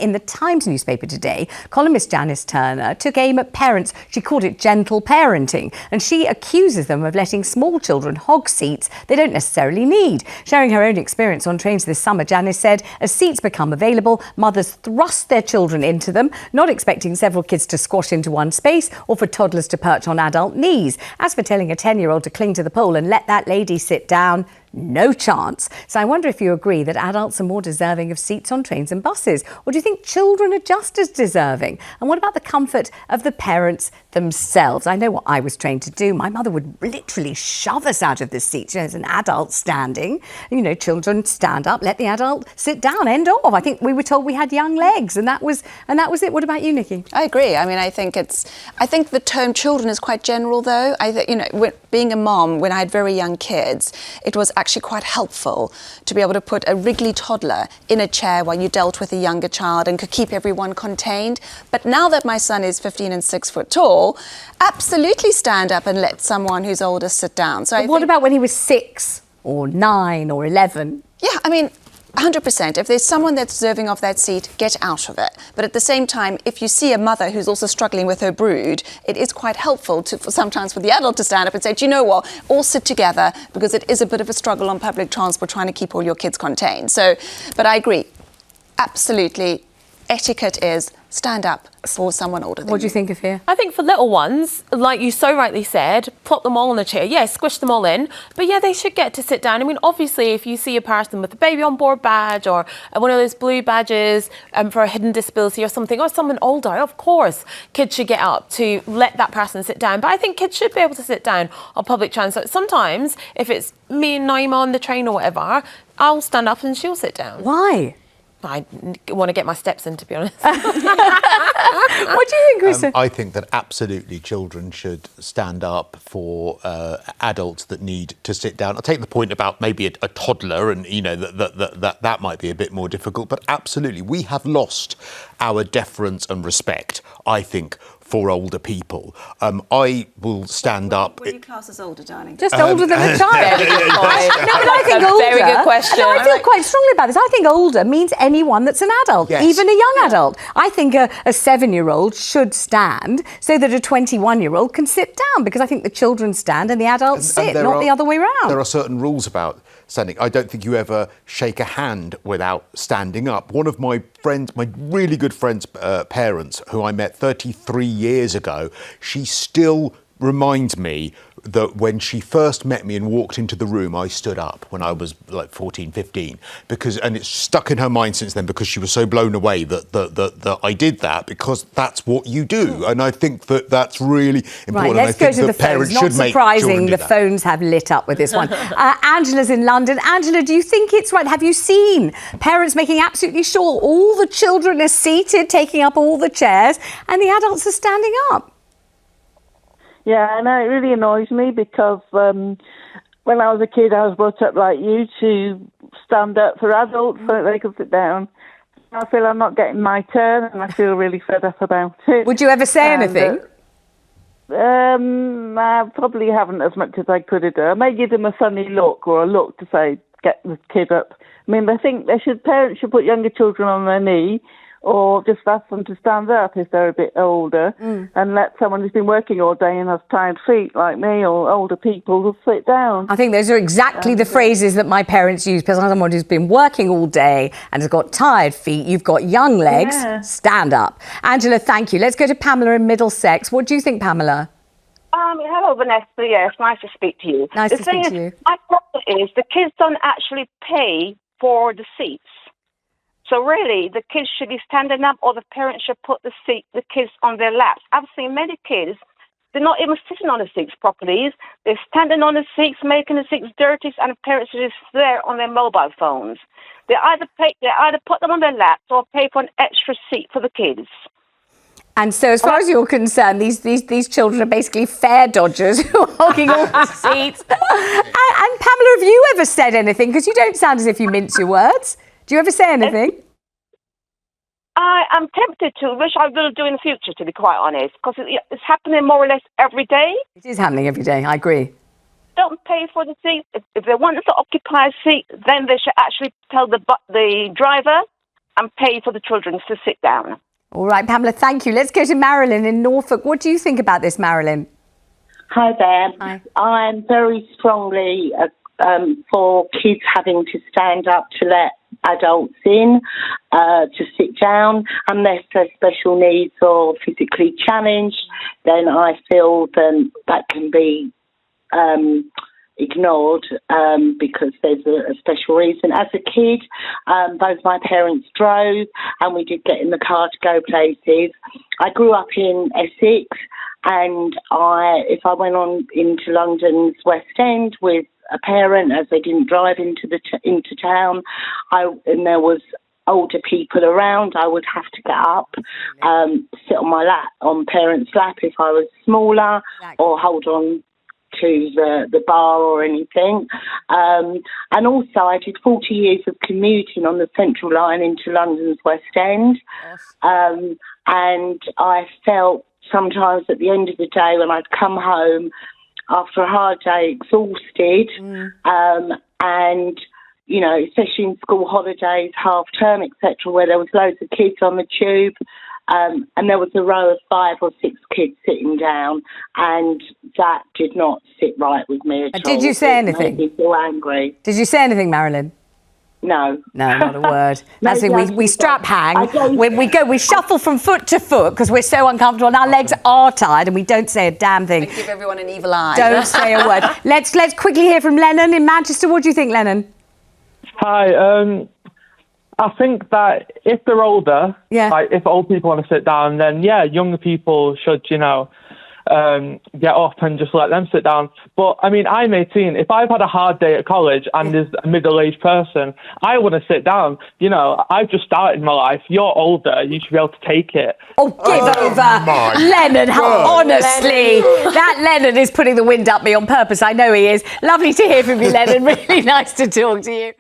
in the Times newspaper today, columnist Janice Turner took aim at parents. She called it gentle parenting, and she accuses them of letting small children hog seats they don't necessarily need. Sharing her own experience on trains this summer, Janice said as seats become available, mothers thrust their children into them, not expecting several kids to squash into one space or for toddlers to perch on adult knees. As for telling a 10-year-old to cling to the pole and let that lady sit down, no chance. So I wonder if you agree that adults are more deserving of seats on trains and buses, or do you think children are just as deserving? And what about the comfort of the parents themselves? I know what I was trained to do. My mother would literally shove us out of the seats. You know, as an adult standing, you know, children stand up, let the adult sit down, end of. I think we were told we had young legs, and that was it. What about you, Nicky? I agree. I mean, I think the term children is quite general, though. Being a mom, when I had very young kids, it was actually quite helpful to be able to put a wriggly toddler in a chair while you dealt with a younger child and could keep everyone contained. But now that my son is 15 and 6 foot tall, absolutely stand up and let someone who's older sit down. So what about when he was 6 or 9 or 11? Yeah, I mean, 100%. If there's someone that's deserving of that seat, get out of it. But at the same time, if you see a mother who's also struggling with her brood, it is quite helpful sometimes for the adult to stand up and say, do you know what, all sit together, because it is a bit of a struggle on public transport trying to keep all your kids contained. So, but I agree, absolutely, etiquette is stand up for someone older than you. What do you think of here? I think for little ones, like you so rightly said, plop them all in a chair. Yeah, squish them all in. But yeah, they should get to sit down. I mean, obviously, if you see a person with a baby on board badge or one of those blue badges for a hidden disability or something, or someone older, of course, kids should get up to let that person sit down. But I think kids should be able to sit down on public transport. Sometimes, if it's me and Naima on the train or whatever, I'll stand up and she'll sit down. Why? I want to get my steps in, to be honest. What do you think, Chris? I think that absolutely children should stand up for adults that need to sit down. I'll take the point about maybe a toddler, and you know that might be a bit more difficult. But absolutely, we have lost our deference and respect, I think, for older people. I will stand up. What do you class as older, darling? Just older than a child. No, but I think older. Very good question. No, I feel quite strongly about this. I think older means anyone that's an adult, yes. Even a young adult. I think a 7-year-old should stand so that a 21-year-old can sit down, because I think the children stand and the adults sit, not the other way around. There are certain rules about standing. I don't think you ever shake a hand without standing up. One of my friends, my really good friend's parents, who I met 33 years ago, she still reminds me that when she first met me and walked into the room, I stood up when I was like 14, 15, and it's stuck in her mind since then, because she was so blown away that I did that, because that's what you do. And I think that that's really important. Right, let's go to the phones. Not surprising, the phones have lit up with this one. Angela's in London. Angela, do you think it's right? Have you seen parents making absolutely sure all the children are seated, taking up all the chairs, and the adults are standing up? Yeah, and it really annoys me, because when I was a kid, I was brought up like you to stand up for adults so that they could sit down. I feel I'm not getting my turn, and I feel really fed up about it. Would you ever say anything? I probably haven't as much as I could have done. I may give them a funny look or a look to say, get the kid up. I mean, I think parents should put younger children on their knee, or just ask them to stand up if they're a bit older, and let someone who's been working all day and has tired feet like me, or older people, sit down. I think those are exactly the phrases that my parents use, because I'm someone who's been working all day and has got tired feet. You've got young legs, stand up. Angela, thank you. Let's go to Pamela in Middlesex. What do you think, Pamela? Hello, Vanessa. Yes, nice to speak to you. Nice to speak to you. My problem is the kids don't actually pay for the seats. So really, the kids should be standing up, or the parents should put the kids on their laps. I've seen many kids, they're not even sitting on the seats properly. They're standing on the seats, making the seats dirty, and the parents are just there on their mobile phones. They either put them on their laps or pay for an extra seat for the kids. And so, as far as you're concerned, these children are basically fare dodgers who are hogging all the seats. And Pamela, have you ever said anything? Because you don't sound as if you mince your words. Do you ever say anything? I am tempted to, which I will do in the future, to be quite honest, because it's happening more or less every day. It is happening every day, I agree. Don't pay for the seat. If they want to occupy a seat, then they should actually tell the driver and pay for the children to sit down. All right, Pamela, thank you. Let's go to Marilyn in Norfolk. What do you think about this, Marilyn? Hi there. Hi. I'm very strongly for kids having to stand up to let adults in, to sit down, unless they're special needs or physically challenged. Then I feel that can be ignored because there's a special reason. As a kid, both my parents drove and we did get in the car to go places. I grew up in Essex, and if I went on into London's West End with a parent, as they didn't drive into town, and there was older people around, I would have to get up, sit on my lap, on parents' lap if I was smaller, or hold on to the bar or anything. And also I did 40 years of commuting on the Central Line into London's West End. And I felt sometimes at the end of the day when I'd come home after a hard day, exhausted, and, you know, especially in school holidays, half term, etc., where there was loads of kids on the tube, and there was a row of 5 or 6 kids sitting down, and that did not sit right with me at all. Did you say anything? It made me feel angry. Did you say anything, Marilyn? No. No, not a word. That's the Maybe thing, we strap hang, I don't- we shuffle from foot to foot because we're so uncomfortable and our legs are tired and we don't say a damn thing. Give everyone an evil eye. Don't say a word. Let's quickly hear from Lennon in Manchester. What do you think, Lennon? Hi, I think that if they're older, like if old people want to sit down, then yeah, younger people should, you know, get up and just let them sit down. But I mean, I'm 18. If I've had a hard day at college and there's a middle-aged person, I want to sit down. You know, I've just started my life. You're older. You should be able to take it. Oh, give over. Lennon, honestly. That Lennon is putting the wind up me on purpose. I know he is. Lovely to hear from you, Lennon. Really nice to talk to you.